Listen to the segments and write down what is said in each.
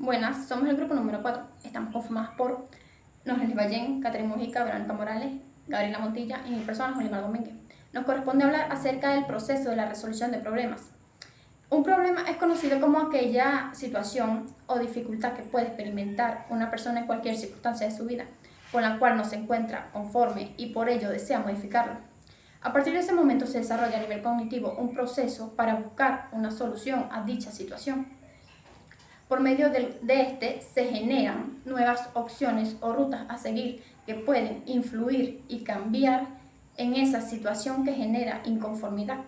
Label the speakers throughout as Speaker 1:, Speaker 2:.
Speaker 1: Buenas, somos el grupo número 4. Estamos conformados por Norgelis Ballén, Catherine Mujica, Verónica Morales, Gabriela Montilla y mi persona, Jolimar Domínguez. Nos corresponde hablar acerca del proceso de la resolución de problemas. Un problema es conocido como aquella situación o dificultad que puede experimentar una persona en cualquier circunstancia de su vida, con la cual no se encuentra conforme y por ello desea modificarlo. A partir de ese momento se desarrolla a nivel cognitivo un proceso para buscar una solución a dicha situación. Por medio de este se generan nuevas opciones o rutas a seguir que pueden influir y cambiar en esa situación que genera inconformidad.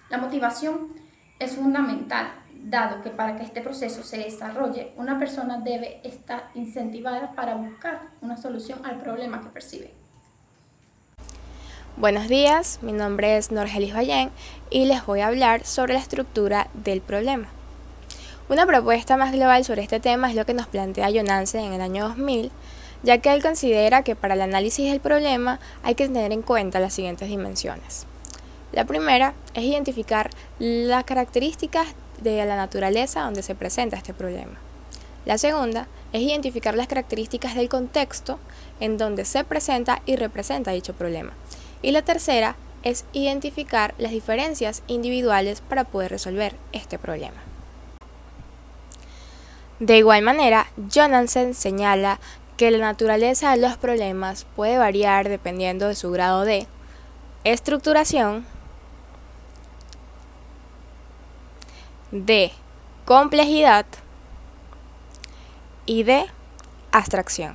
Speaker 1: La motivación es fundamental, dado que para que este proceso se desarrolle, una persona debe estar incentivada para buscar una solución al problema que percibe.
Speaker 2: Buenos días, mi nombre es Norgelis Ballén y les voy a hablar sobre la estructura del problema. Una propuesta más global sobre este tema es lo que nos plantea John Nansen en el año 2000, ya que él considera que para el análisis del problema hay que tener en cuenta las siguientes dimensiones. La primera es identificar las características de la naturaleza donde se presenta este problema. La segunda es identificar las características del contexto en donde se presenta y representa dicho problema. Y la tercera es identificar las diferencias individuales para poder resolver este problema. De igual manera, John Nansen señala que la naturaleza de los problemas puede variar dependiendo de su grado de estructuración, de complejidad y de abstracción.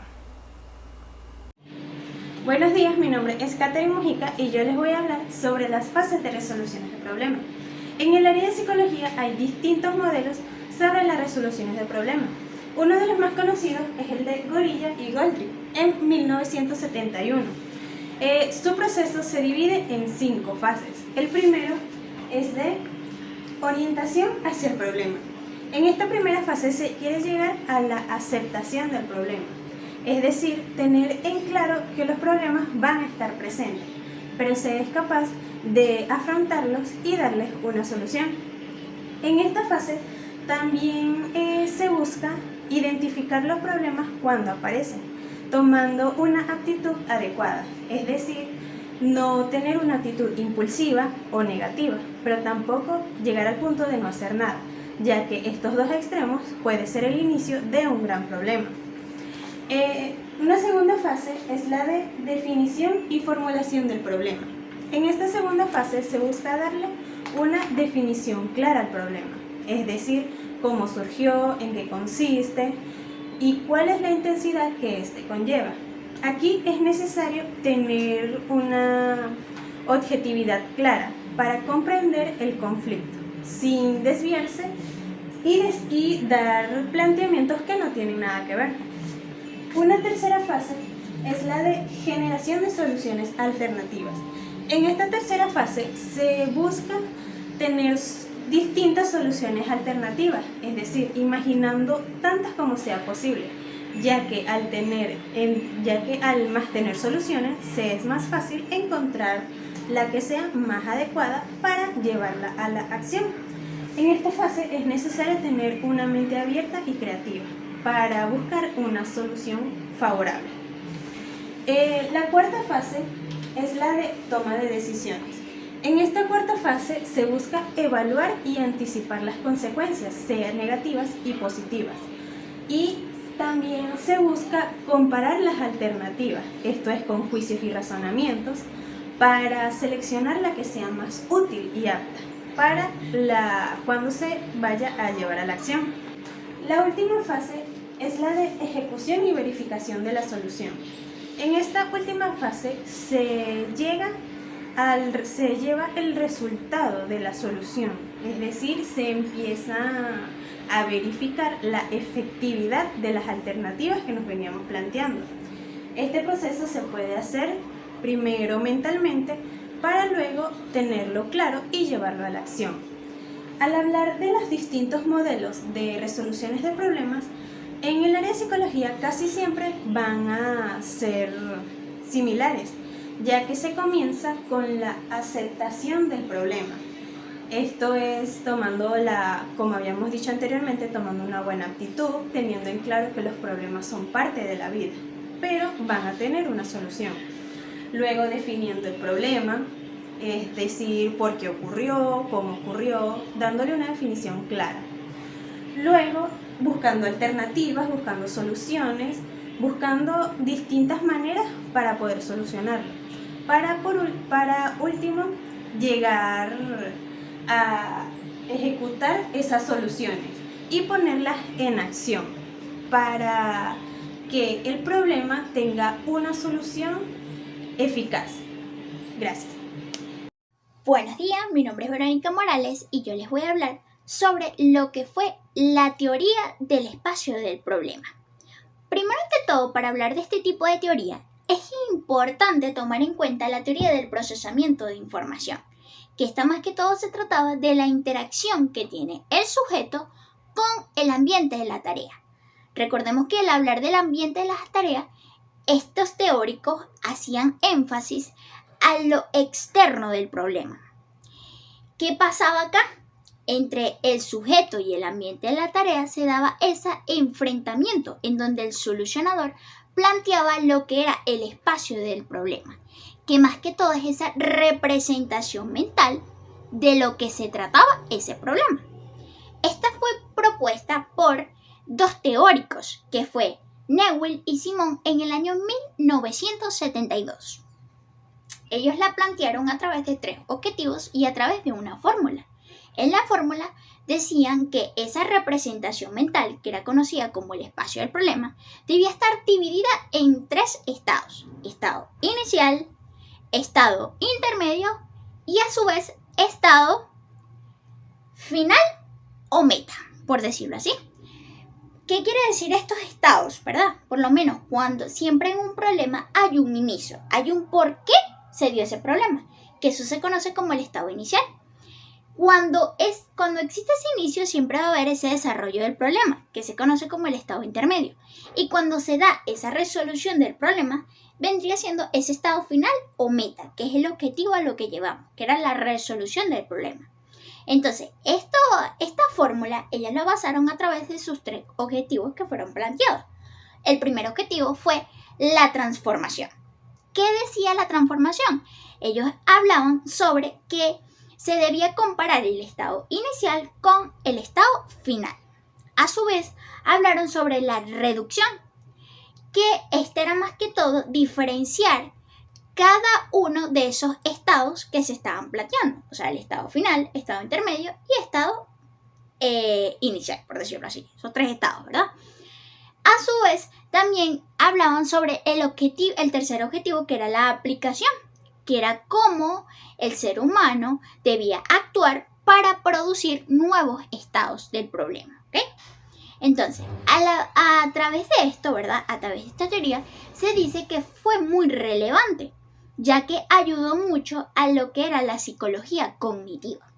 Speaker 3: Buenos días, mi nombre es Catherine Mujica y yo les voy a hablar sobre las fases de resoluciones de problemas. En el área de psicología hay distintos modelos sobre las resoluciones de problemas. Uno de los más conocidos es el de Gorilla y Goldrick en 1971. Su proceso se divide en 5 fases. El primero es de orientación hacia el problema. En esta primera fase se quiere llegar a la aceptación del problema, es decir, tener en claro que los problemas van a estar presentes, pero se es capaz de afrontarlos y darles una solución. En esta fase también se busca identificar los problemas cuando aparecen, tomando una actitud adecuada, es decir, no tener una actitud impulsiva o negativa, pero tampoco llegar al punto de no hacer nada, ya que estos dos extremos puede ser el inicio de un gran problema. Una segunda fase es la de definición y formulación del problema. En esta segunda fase se busca darle una definición clara al problema, es decir, cómo surgió, en qué consiste y cuál es la intensidad que éste conlleva. Aquí es necesario tener una objetividad clara para comprender el conflicto, sin desviarse y dar planteamientos que no tienen nada que ver. Una tercera fase es la de generación de soluciones alternativas. En esta tercera fase se busca tener distintas soluciones alternativas, es decir, imaginando tantas como sea posible, ya que al más tener soluciones, se es más fácil encontrar la que sea más adecuada para llevarla a la acción. En esta fase es necesario tener una mente abierta y creativa para buscar una solución favorable. La cuarta fase es la de toma de decisiones. En esta cuarta fase se busca evaluar y anticipar las consecuencias, sean negativas y positivas. Y también se busca comparar las alternativas, esto es con juicios y razonamientos, para seleccionar la que sea más útil y apta para cuando se vaya a llevar a la acción. La última fase es la de ejecución y verificación de la solución. En esta última fase se lleva el resultado de la solución, es decir, se empieza a verificar la efectividad de las alternativas que nos veníamos planteando. Este proceso se puede hacer primero mentalmente para luego tenerlo claro y llevarlo a la acción. Al hablar de los distintos modelos de resoluciones de problemas, en el área de psicología casi siempre van a ser similares, ya que se comienza con la aceptación del problema. Esto es tomando como habíamos dicho anteriormente, tomando una buena actitud, teniendo en claro que los problemas son parte de la vida, pero van a tener una solución. Luego definiendo el problema, es decir, por qué ocurrió, cómo ocurrió, dándole una definición clara. Luego buscando alternativas, buscando soluciones, buscando distintas maneras para poder solucionarlo. Para último, llegar a ejecutar esas soluciones y ponerlas en acción para que el problema tenga una solución eficaz. Gracias.
Speaker 4: Buenos días, mi nombre es Verónica Morales y yo les voy a hablar sobre lo que fue la teoría del espacio del problema. Primero que todo, para hablar de este tipo de teoría, es importante tomar en cuenta la teoría del procesamiento de información, que esta más que todo se trataba de la interacción que tiene el sujeto con el ambiente de la tarea. Recordemos que al hablar del ambiente de las tareas, estos teóricos hacían énfasis a lo externo del problema. ¿Qué pasaba acá? Entre el sujeto y el ambiente de la tarea se daba ese enfrentamiento en donde el solucionador planteaba lo que era el espacio del problema, que más que todo es esa representación mental de lo que se trataba ese problema. Esta fue propuesta por dos teóricos, que fue Newell y Simon en el año 1972. Ellos la plantearon a través de 3 objetivos y a través de una fórmula. En la fórmula decían que esa representación mental, que era conocida como el espacio del problema, debía estar dividida en 3 estados: estado inicial, estado intermedio y a su vez estado final o meta, por decirlo así. ¿Qué quiere decir estos estados, verdad? Por lo menos cuando siempre en un problema hay un inicio, hay un por qué se dio ese problema, que eso se conoce como el estado inicial. Cuando existe ese inicio siempre va a haber ese desarrollo del problema, que se conoce como el estado intermedio. Y cuando se da esa resolución del problema, vendría siendo ese estado final o meta, que es el objetivo a lo que llevamos, que era la resolución del problema. Entonces, esta fórmula, ellas la basaron a través de sus 3 objetivos que fueron planteados. El primer objetivo fue la transformación. ¿Qué decía la transformación? Ellos hablaban sobre que se debía comparar el estado inicial con el estado final. A su vez, hablaron sobre la reducción, que era más que todo diferenciar cada uno de esos estados que se estaban planteando. O sea, el estado final, estado intermedio y estado inicial, por decirlo así. Son 3 estados, ¿verdad? A su vez, también hablaban sobre el tercer objetivo, que era la aplicación, que era cómo el ser humano debía actuar para producir nuevos estados del problema, ¿ok? Entonces, a través de esto, ¿verdad? A través de esta teoría, se dice que fue muy relevante, ya que ayudó mucho a lo que era la psicología cognitiva.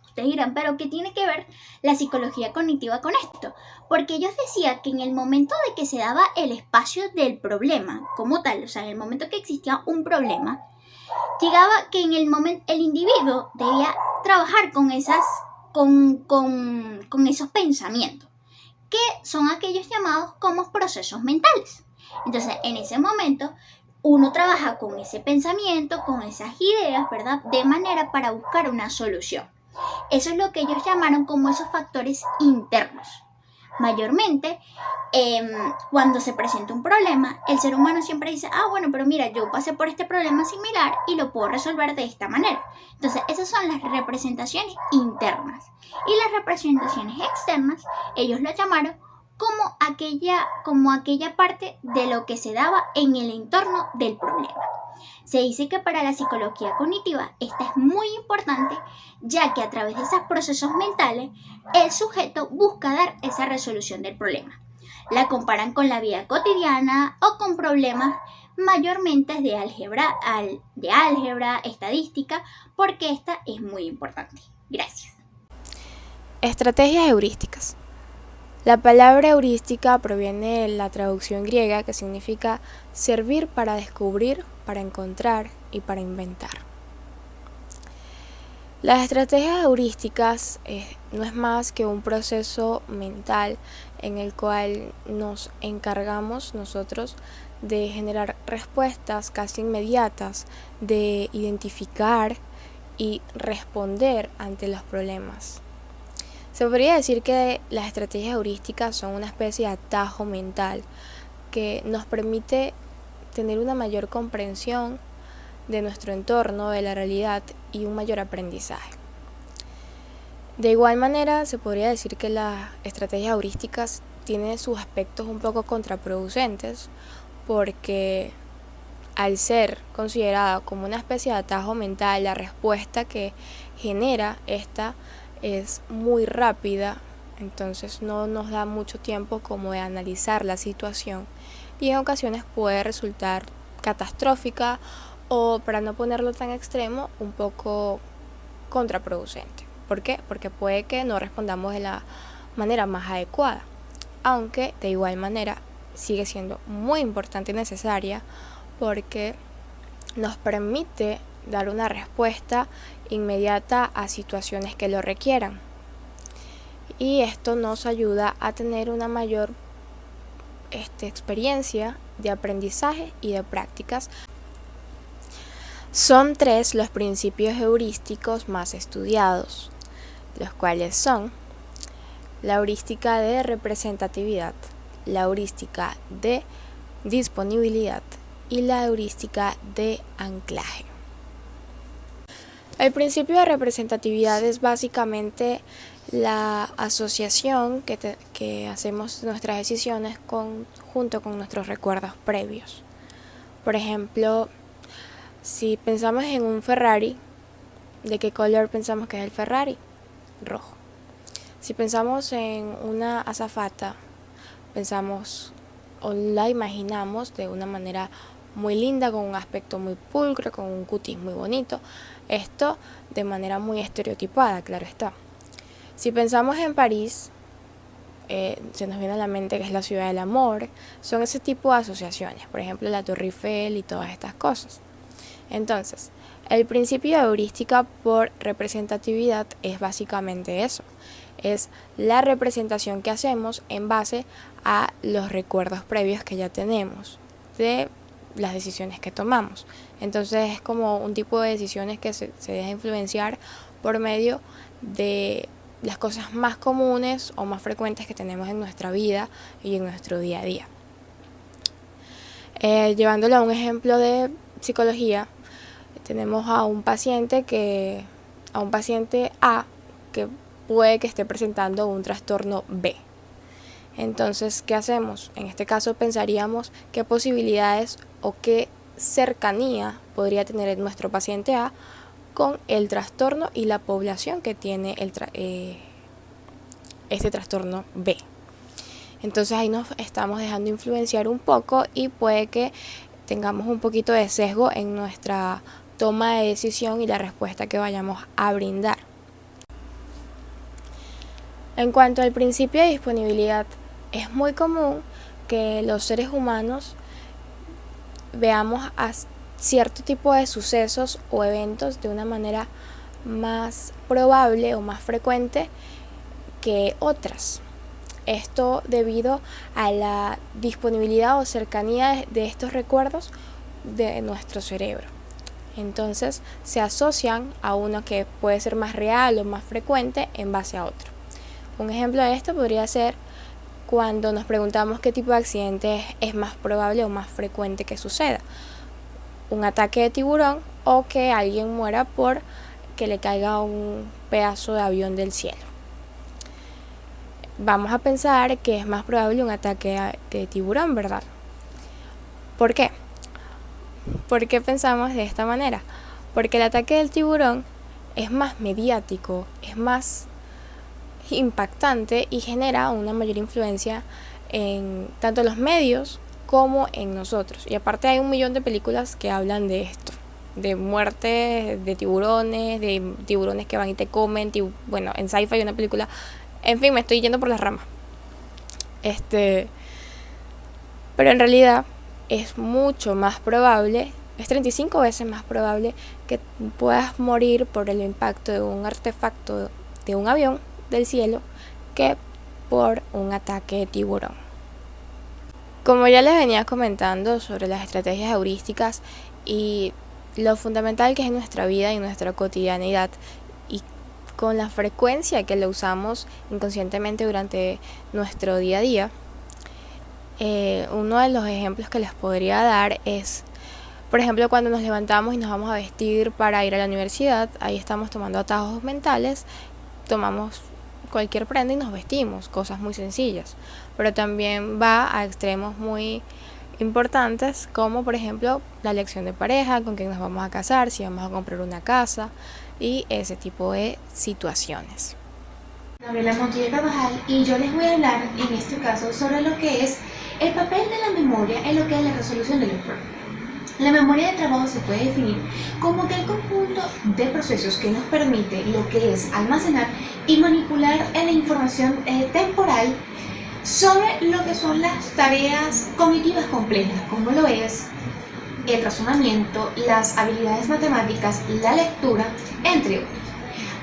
Speaker 4: Ustedes dirán, ¿pero qué tiene que ver la psicología cognitiva con esto? Porque ellos decían que en el momento de que se daba el espacio del problema como tal, o sea, en el momento que existía un problema, llegaba que en el momento el individuo debía trabajar con esos pensamientos, que son aquellos llamados como procesos mentales. Entonces, en ese momento, uno trabaja con ese pensamiento, con esas ideas, ¿verdad? De manera para buscar una solución. Eso es lo que ellos llamaron como esos factores internos. Mayormente, cuando se presenta un problema, el ser humano siempre dice, bueno, pero mira, yo pasé por este problema similar y lo puedo resolver de esta manera. Entonces, esas son las representaciones internas. Y las representaciones externas, ellos lo llamaron como aquella parte de lo que se daba en el entorno del problema. Se dice que para la psicología cognitiva esta es muy importante, ya que a través de esos procesos mentales el sujeto busca dar esa resolución del problema. La comparan con la vida cotidiana o con problemas mayormente de álgebra, estadística, porque esta es muy importante. Gracias.
Speaker 2: Estrategias heurísticas. La palabra heurística proviene de la traducción griega, que significa servir para descubrir, para encontrar y para inventar. Las estrategias heurísticas no es más que un proceso mental en el cual nos encargamos nosotros de generar respuestas casi inmediatas, de identificar y responder ante los problemas. Se podría decir que las estrategias heurísticas son una especie de atajo mental que nos permite tener una mayor comprensión de nuestro entorno, de la realidad y un mayor aprendizaje. De igual manera, se podría decir que las estrategias heurísticas tienen sus aspectos un poco contraproducentes, porque al ser considerada como una especie de atajo mental, la respuesta que genera esta es muy rápida, entonces no nos da mucho tiempo como de analizar la situación y en ocasiones puede resultar catastrófica o, para no ponerlo tan extremo, un poco contraproducente. ¿Por qué? Porque puede que no respondamos de la manera más adecuada, aunque de igual manera sigue siendo muy importante y necesaria porque nos permite dar una respuesta inmediata a situaciones que lo requieran. Y esto nos ayuda a tener una mayor experiencia de aprendizaje y de prácticas. Son 3 los principios heurísticos más estudiados, los cuales son la heurística de representatividad, la heurística de disponibilidad y la heurística de anclaje. El principio de representatividad es básicamente la asociación que hacemos nuestras decisiones junto con nuestros recuerdos previos. Por ejemplo, si pensamos en un Ferrari, ¿de qué color pensamos que es el Ferrari? Rojo. Si pensamos en una azafata, pensamos o la imaginamos de una manera muy linda, con un aspecto muy pulcro, con un cutis muy bonito. Esto de manera muy estereotipada, claro está. Si pensamos en París, se nos viene a la mente que es la ciudad del amor. Son ese tipo de asociaciones, por ejemplo la Torre Eiffel y todas estas cosas. Entonces, el principio de heurística por representatividad es básicamente eso. Es la representación que hacemos en base a los recuerdos previos que ya tenemos de las decisiones que tomamos. Entonces es como un tipo de decisiones que se deja influenciar por medio de las cosas más comunes o más frecuentes que tenemos en nuestra vida y en nuestro día a día. Llevándolo a un ejemplo de psicología, tenemos a un paciente A que puede que esté presentando un trastorno B. Entonces, ¿qué hacemos? En este caso pensaríamos qué posibilidades o qué cercanía podría tener nuestro paciente A con el trastorno y la población que tiene este trastorno B. Entonces ahí nos estamos dejando influenciar un poco y puede que tengamos un poquito de sesgo en nuestra toma de decisión y la respuesta que vayamos a brindar. En cuanto al principio de disponibilidad, es muy común que los seres humanos veamos a cierto tipo de sucesos o eventos de una manera más probable o más frecuente que otras. Esto debido a la disponibilidad o cercanía de estos recuerdos de nuestro cerebro. Entonces se asocian a uno que puede ser más real o más frecuente en base a otro. Un ejemplo de esto podría ser cuando nos preguntamos qué tipo de accidente es más probable o más frecuente que suceda. Un ataque de tiburón o que alguien muera por que le caiga un pedazo de avión del cielo. Vamos a pensar que es más probable un ataque de tiburón, ¿verdad? ¿Por qué? ¿Por qué pensamos de esta manera? Porque el ataque del tiburón es más mediático, es más impactante y genera una mayor influencia en tanto los medios como en nosotros. Y aparte hay 1.000.000 de películas que hablan de esto, de muertes de tiburones que van y te comen, bueno, en sci-fi hay una película, en fin, me estoy yendo por las ramas. Pero en realidad es mucho más probable Es 35 veces más probable que puedas morir por el impacto de un artefacto de un avión del cielo que por un ataque de tiburón. Como ya les venía comentando sobre las estrategias heurísticas y lo fundamental que es en nuestra vida y en nuestra cotidianidad, y con la frecuencia que lo usamos inconscientemente durante nuestro día a día, uno de los ejemplos que les podría dar es, por ejemplo, cuando nos levantamos y nos vamos a vestir para ir a la universidad. Ahí estamos tomando atajos mentales, tomamos cualquier prenda y nos vestimos, cosas muy sencillas, pero también va a extremos muy importantes, como por ejemplo la elección de pareja, con quién nos vamos a casar, si vamos a comprar una casa y ese tipo de situaciones.
Speaker 5: Gabriela Montoya Carvajal, y yo les voy a hablar en este caso sobre lo que es el papel de la memoria en lo que es la resolución de los problemas. La memoria de trabajo se puede definir como aquel conjunto de procesos que nos permite lo que es almacenar y manipular la información temporal sobre lo que son las tareas cognitivas complejas, como lo es el razonamiento, las habilidades matemáticas, la lectura, entre otros.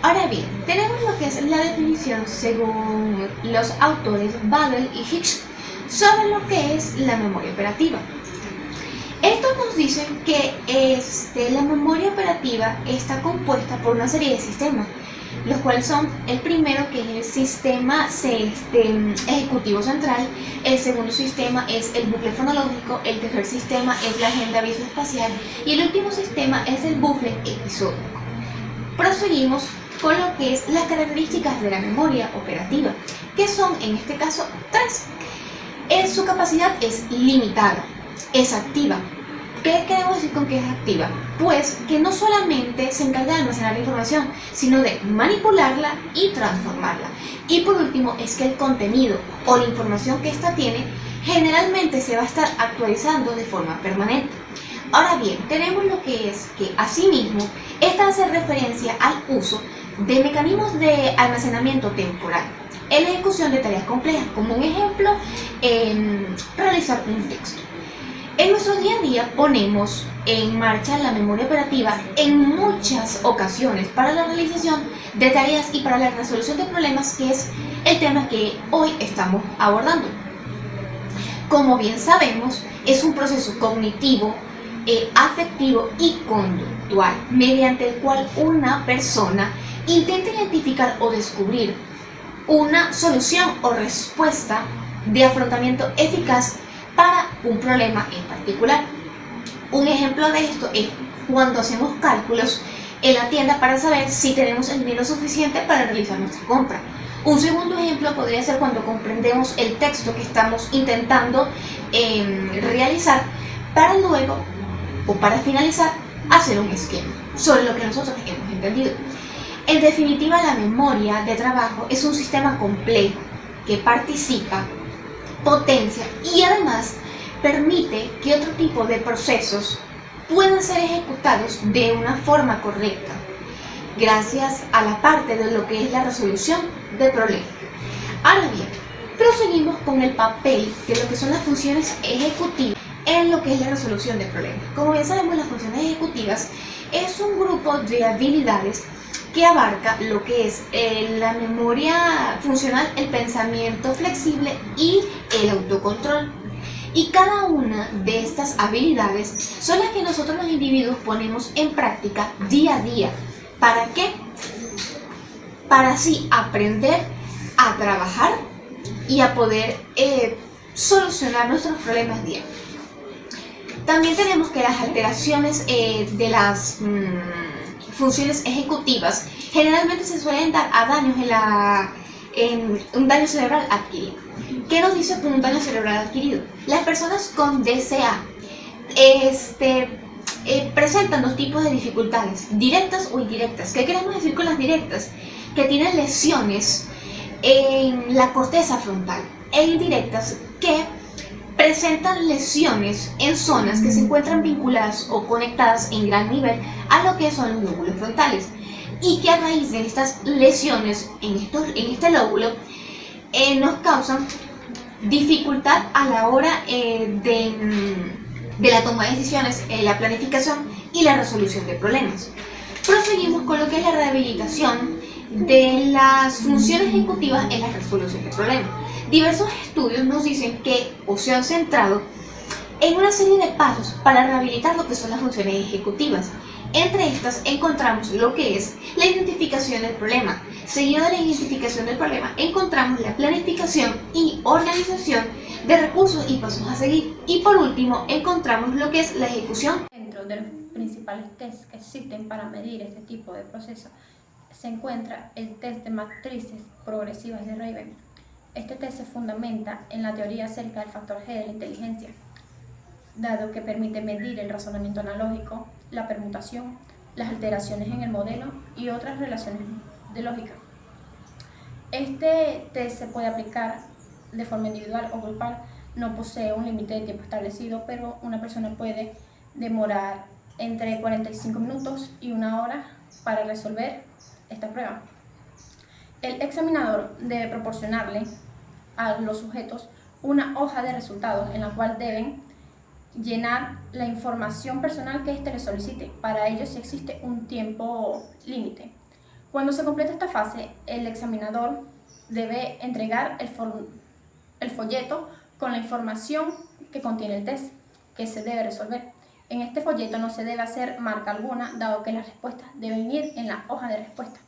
Speaker 5: Ahora bien, tenemos lo que es la definición según los autores Babel y Hicks sobre lo que es la memoria operativa. Estos nos dicen que la memoria operativa está compuesta por una serie de sistemas, los cuales son el primero, que es el sistema ejecutivo central; el segundo sistema es el bucle fonológico; el tercer sistema es la agenda visoespacial; y el último sistema es el bucle episódico. Proseguimos con lo que es las características de la memoria operativa, que son en este caso 3. Su capacidad es limitada, es activa. ¿Qué queremos decir con que es activa? Pues que no solamente se encarga de almacenar la información, sino de manipularla y transformarla. Y por último, es que el contenido o la información que ésta tiene generalmente se va a estar actualizando de forma permanente. Ahora bien, tenemos lo que es que asimismo esta hace referencia al uso de mecanismos de almacenamiento temporal en la ejecución de tareas complejas. Como un ejemplo, realizar un texto. En nuestro día a día ponemos en marcha la memoria operativa en muchas ocasiones para la realización de tareas y para la resolución de problemas, que es el tema que hoy estamos abordando. Como bien sabemos, es un proceso cognitivo, afectivo y conductual, mediante el cual una persona intenta identificar o descubrir una solución o respuesta de afrontamiento eficaz para un problema en particular. Un ejemplo de esto es cuando hacemos cálculos en la tienda para saber si tenemos el dinero suficiente para realizar nuestra compra. Un segundo ejemplo podría ser cuando comprendemos el texto que estamos intentando realizar, para luego o para finalizar hacer un esquema sobre lo que nosotros hemos entendido. En definitiva, la memoria de trabajo es un sistema complejo que participa, potencia y además permite que otro tipo de procesos puedan ser ejecutados de una forma correcta, gracias a la parte de lo que es la resolución de problemas. Ahora bien, proseguimos con el papel de lo que son las funciones ejecutivas en lo que es la resolución de problemas. Como bien sabemos, las funciones ejecutivas es un grupo de habilidades que abarca lo que es la memoria funcional, el pensamiento flexible y el autocontrol. Y cada una de estas habilidades son las que nosotros los individuos ponemos en práctica día a día. ¿Para qué? Para así aprender a trabajar y a poder solucionar nuestros problemas diarios. También tenemos que las alteraciones de las funciones ejecutivas generalmente se suelen dar a daños en un daño cerebral adquirido. ¿Qué nos dice con un daño cerebral adquirido? Las personas con DCA presentan dos tipos de dificultades, directas o indirectas. ¿Qué queremos decir con las directas? Que tienen lesiones en la corteza frontal, e indirectas que presentan lesiones en zonas que se encuentran vinculadas o conectadas en gran nivel a lo que son los lóbulos frontales, y que a raíz de estas lesiones en este lóbulo nos causan dificultad a la hora de de la toma de decisiones, la planificación y la resolución de problemas. Proseguimos con lo que es la rehabilitación de las funciones ejecutivas en la resolución de problemas. Diversos estudios nos dicen que se han centrado en una serie de pasos para rehabilitar lo que son las funciones ejecutivas. Entre estas encontramos lo que es la identificación del problema. Seguido de la identificación del problema encontramos la planificación y organización de recursos y pasos a seguir. Y por último encontramos lo que es la ejecución.
Speaker 1: Dentro de los principales tests que existen para medir este tipo de procesos se encuentra el test de matrices progresivas de Raven. Este test se fundamenta en la teoría acerca del factor G de la inteligencia, dado que permite medir el razonamiento analógico, la permutación, las alteraciones en el modelo y otras relaciones de lógica. Este test se puede aplicar de forma individual o grupal, no posee un límite de tiempo establecido, pero una persona puede demorar entre 45 minutos y 1 hora para resolver esta prueba. El examinador debe proporcionarle a los sujetos una hoja de resultados en la cual deben llenar la información personal que éste le solicite. Para ello sí existe un tiempo límite. Cuando se completa esta fase, el examinador debe entregar el folleto con la información que contiene el test que se debe resolver. En este folleto no se debe hacer marca alguna, dado que las respuestas deben ir en la hoja de respuesta.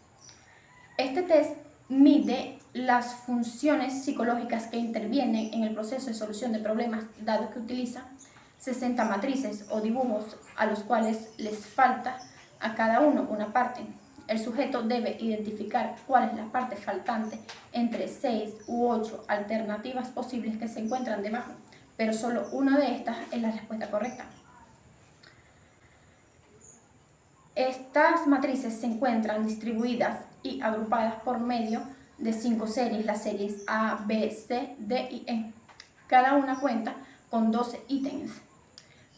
Speaker 1: Este test mide las funciones psicológicas que intervienen en el proceso de solución de problemas, dado que utiliza 60 matrices o dibujos a los cuales les falta a cada uno una parte. El sujeto debe identificar cuál es la parte faltante entre 6 u 8 alternativas posibles que se encuentran debajo, pero solo una de estas es la respuesta correcta. Estas matrices se encuentran distribuidas y agrupadas por medio de 5 series, las series A, B, C, D y E. Cada una cuenta con 12 ítems.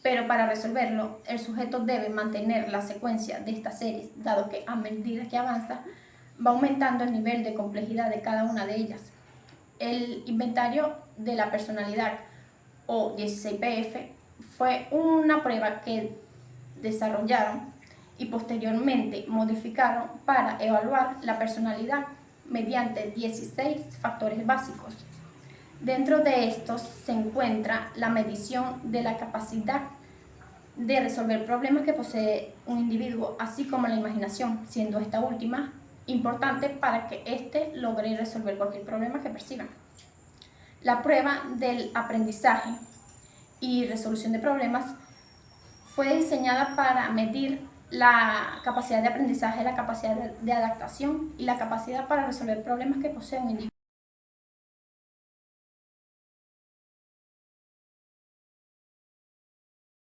Speaker 1: Pero para resolverlo, el sujeto debe mantener la secuencia de estas series, dado que a medida que avanza, va aumentando el nivel de complejidad de cada una de ellas. El inventario de la personalidad, o 16PF, fue una prueba que desarrollaron y posteriormente modificaron para evaluar la personalidad mediante 16 factores básicos. Dentro de estos se encuentra la medición de la capacidad de resolver problemas que posee un individuo, así como la imaginación, siendo esta última importante para que éste logre resolver cualquier problema que perciba. La prueba del aprendizaje y resolución de problemas fue diseñada para medir la capacidad de aprendizaje, la capacidad de adaptación y la capacidad para resolver problemas que posee un individuo.